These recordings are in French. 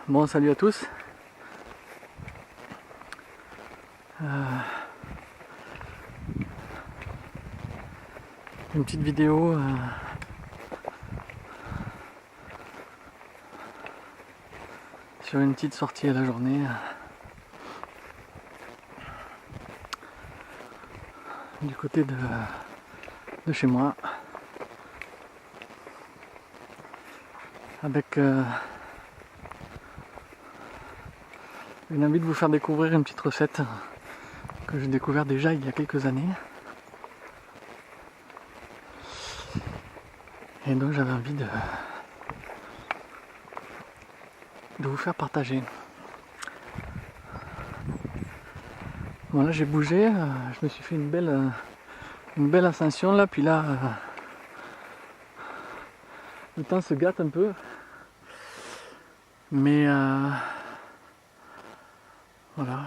Bon, salut à tous. Une petite vidéo sur une petite sortie à la journée du côté de chez moi, avec une envie de vous faire découvrir une petite recette que j'ai découvert déjà il y a quelques années et donc j'avais envie de vous faire partager. Bon, là j'ai bougé, je me suis fait une belle ascension là, puis là le temps se gâte un peu, mais voilà,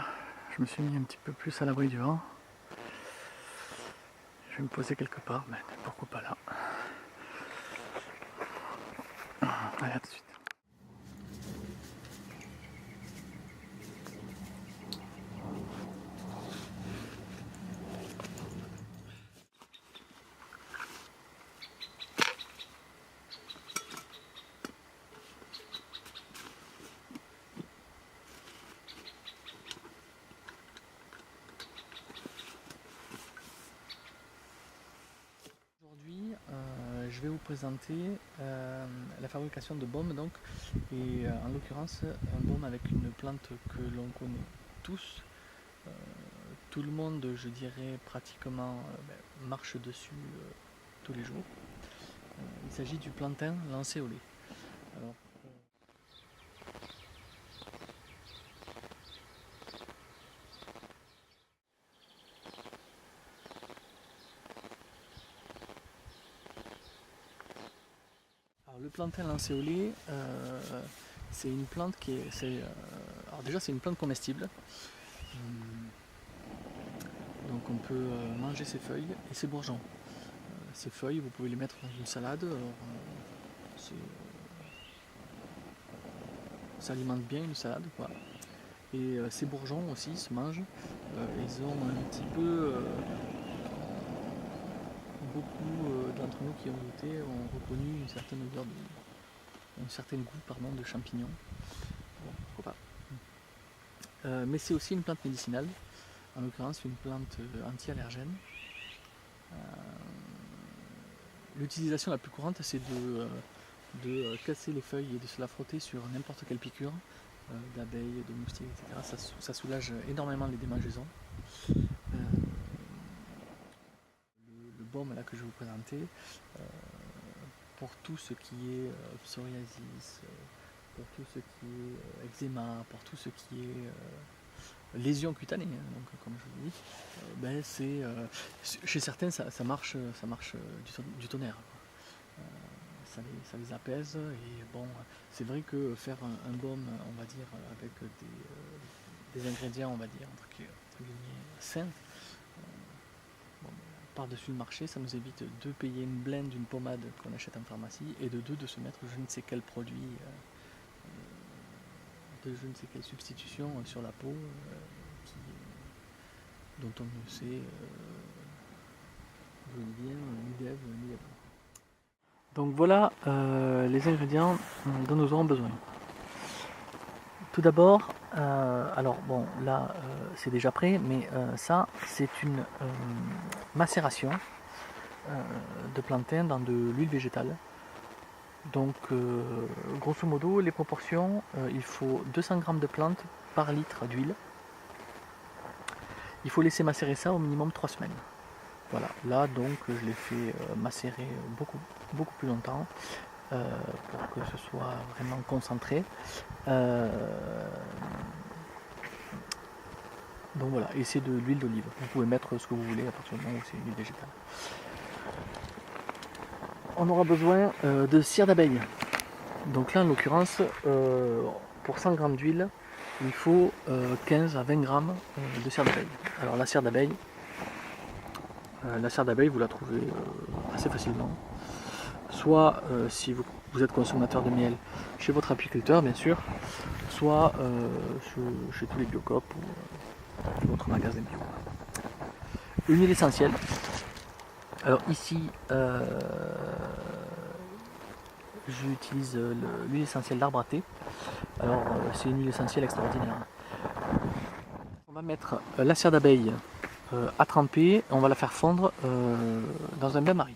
je me suis mis un petit peu plus à l'abri du vent. Je vais me poser quelque part, mais pourquoi pas là. Allez, à tout de suite. Aujourd'hui, je vais vous présenter la fabrication de baumes, donc, et en l'occurrence un baume avec une plante que l'on connaît tous. Tout le monde, je dirais pratiquement, marche dessus tous les jours. Il s'agit du plantain lancéolé. Alors, le plantain lancéolé, c'est une plante qui est, alors déjà c'est une plante comestible. Donc on peut manger ses feuilles et ses bourgeons. Ces feuilles, vous pouvez les mettre dans une salade. Alors, ça alimente bien une salade, quoi. Et ces bourgeons aussi se mangent. Ils ont un petit peu, beaucoup d'entre nous qui ont goûté ont reconnu une certaine odeur, un certain goût, pardon, de champignons. Bon, pourquoi pas. Mais c'est aussi une plante médicinale. En l'occurrence, une plante anti-allergène. L'utilisation la plus courante, c'est de casser les feuilles et de se la frotter sur n'importe quelle piqûre d'abeilles, de moustiques, etc. Ça soulage énormément les démangeaisons. Le baume là que je vais vous présenter, pour tout ce qui est psoriasis, pour tout ce qui est eczéma, pour tout ce qui est lésions cutanées, donc comme je vous dis, chez certains ça marche du tonnerre. Ça les apaise, et bon, c'est vrai que faire un baume, on va dire, avec des ingrédients, on va dire, entre guillemets, sains, par-dessus le marché, ça nous évite de payer une blinde d'une pommade qu'on achète en pharmacie, et de deux, de se mettre je ne sais quel produit, de je ne sais quelle substitution sur la peau, dont on ne sait d'où il vient, ni d'Ève, ni d'Ève. Donc voilà les ingrédients dont nous aurons besoin. Tout d'abord, alors bon là c'est déjà prêt, mais ça c'est une macération de plantain dans de l'huile végétale. Donc grosso modo les proportions, il faut 200 g de plante par litre d'huile. Il faut laisser macérer ça au minimum 3 semaines. Voilà, là donc je l'ai fait macérer beaucoup plus longtemps pour que ce soit vraiment concentré. Donc voilà, et c'est de l'huile d'olive. Vous pouvez mettre ce que vous voulez à partir du moment où c'est une huile végétale. On aura besoin de cire d'abeille. Donc là en l'occurrence, pour 100 g d'huile, il faut 15 à 20 g de cire d'abeille. Alors la cire d'abeille, vous la trouvez assez facilement. Soit si vous vous êtes consommateur de miel chez votre apiculteur bien sûr, soit chez tous les Biocoop ou votre magasin bio. Une huile essentielle. Alors ici, j'utilise l'huile essentielle d'arbre à thé. Alors c'est une huile essentielle extraordinaire. On va mettre la cire d'abeille à tremper, on va la faire fondre dans un bain-marie.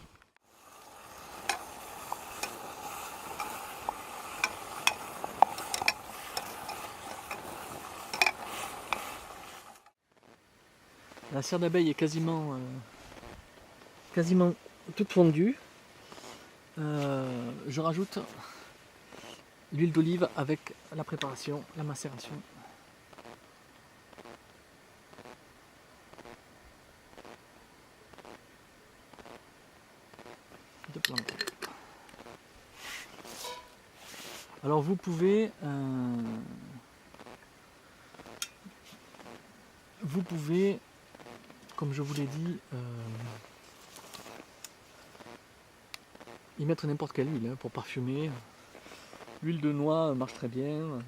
La cire d'abeille est quasiment toute fondue. Je rajoute l'huile d'olive avec la préparation, la macération. De plantain. Alors vous pouvez comme je vous l'ai dit, y mettre n'importe quelle huile pour parfumer. L'huile de noix marche très bien.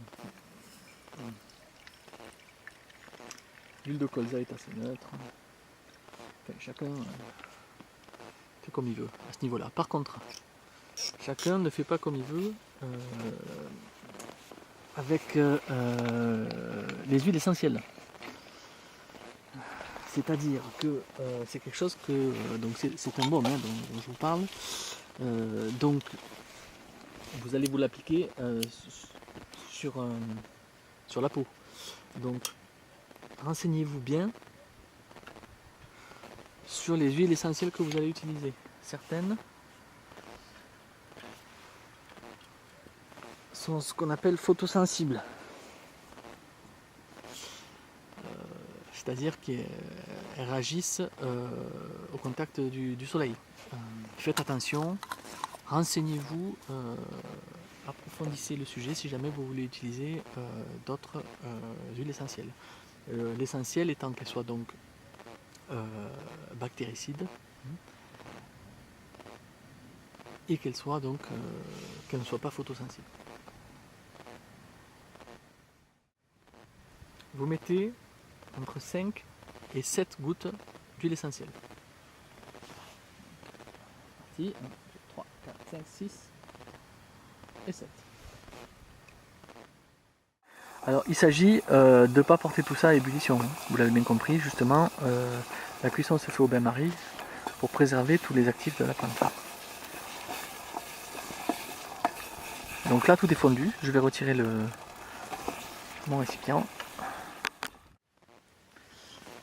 L'huile de colza est assez neutre. Enfin, chacun fait comme il veut à ce niveau-là. Par contre, chacun ne fait pas comme il veut avec les huiles essentielles. C'est-à-dire que c'est quelque chose que donc c'est un baume dont je vous parle. Donc vous allez vous l'appliquer sur la peau. Donc renseignez-vous bien sur les huiles essentielles que vous allez utiliser. Certaines sont ce qu'on appelle photosensibles. C'est-à-dire qu'elles réagissent au contact du soleil. Faites attention, renseignez-vous, approfondissez le sujet si jamais vous voulez utiliser d'autres huiles essentielles. L'essentiel étant qu'elles soient donc bactéricides et qu'elles ne soient pas photosensibles. Vous mettez entre 5 et 7 gouttes d'huile essentielle. 1, 2, 3, 4, 5, 6 et 7. Alors il s'agit de ne pas porter tout ça à ébullition. Vous l'avez bien compris, justement, la cuisson se fait au bain-marie pour préserver tous les actifs de la plante. Donc là tout est fondu, je vais retirer mon récipient.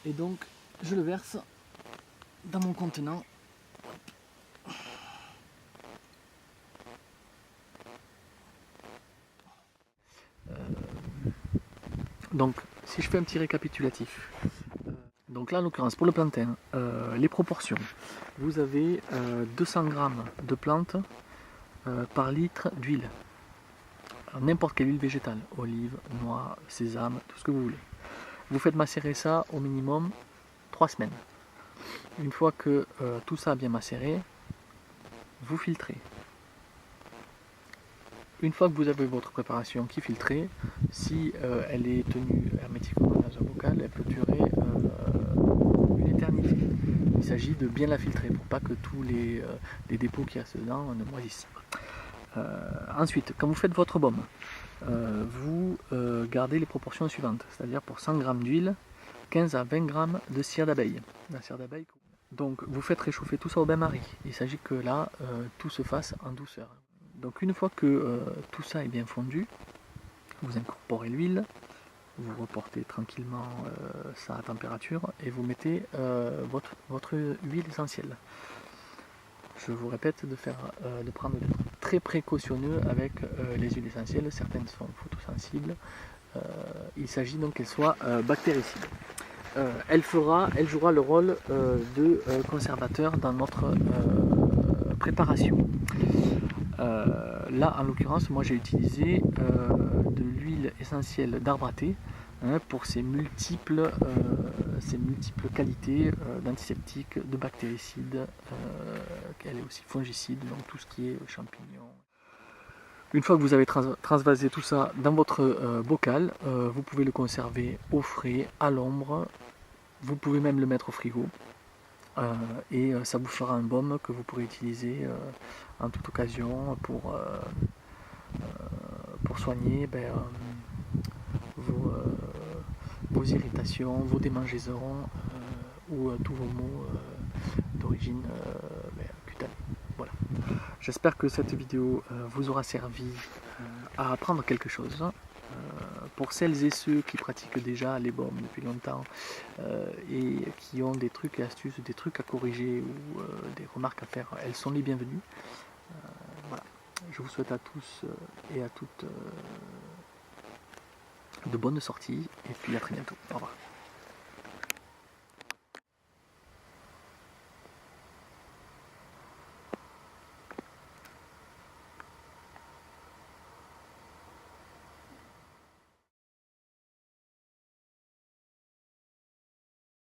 Et donc je le verse dans mon contenant. Donc si je fais un petit récapitulatif, donc là en l'occurrence pour le plantain, les proportions, vous avez 200 g de plantes par litre d'huile. N'importe quelle huile végétale, olive, noix, sésame, tout ce que vous voulez. Vous faites macérer ça au minimum 3 semaines. Une fois que tout ça a bien macéré, vous filtrez. Une fois que vous avez votre préparation qui est filtrée, si elle est tenue hermétiquement dans un bocal, elle peut durer une éternité. Il s'agit de bien la filtrer pour pas que tous les dépôts qu'il y a dedans ne moisissent. Ensuite, quand vous faites votre baume, vous gardez les proportions suivantes, c'est-à-dire pour 100 g d'huile, 15 à 20 g de cire d'abeille. La cire d'abeille. Donc vous faites réchauffer tout ça au bain-marie. Il s'agit que là, tout se fasse en douceur. Donc une fois que tout ça est bien fondu, vous incorporez l'huile, vous reportez tranquillement ça à température et vous mettez votre huile essentielle. Je vous répète de prendre des trucs très précautionneux avec les huiles essentielles. Certaines sont photosensibles. Il s'agit donc qu'elles soient bactéricides. Elle jouera le rôle de conservateur dans notre préparation. Là en l'occurrence moi j'ai utilisé de l'huile essentielle d'arbre à thé pour ses multiples qualités d'antiseptique, de bactéricide, elle est aussi fongicide, donc tout ce qui est champignons. Une fois que vous avez transvasé tout ça dans votre bocal, vous pouvez le conserver au frais, à l'ombre. Vous pouvez même le mettre au frigo. Et ça vous fera un baume que vous pourrez utiliser en toute occasion pour soigner vos, vos irritations, vos démangeaisons ou tous vos maux d'origine cutanée. Voilà. J'espère que cette vidéo vous aura servi à apprendre quelque chose. Pour celles et ceux qui pratiquent déjà les baumes depuis longtemps et qui ont des trucs et astuces, des trucs à corriger ou des remarques à faire, elles sont les bienvenues. Voilà. Je vous souhaite à tous et à toutes de bonnes sorties et puis à très bientôt. Au revoir.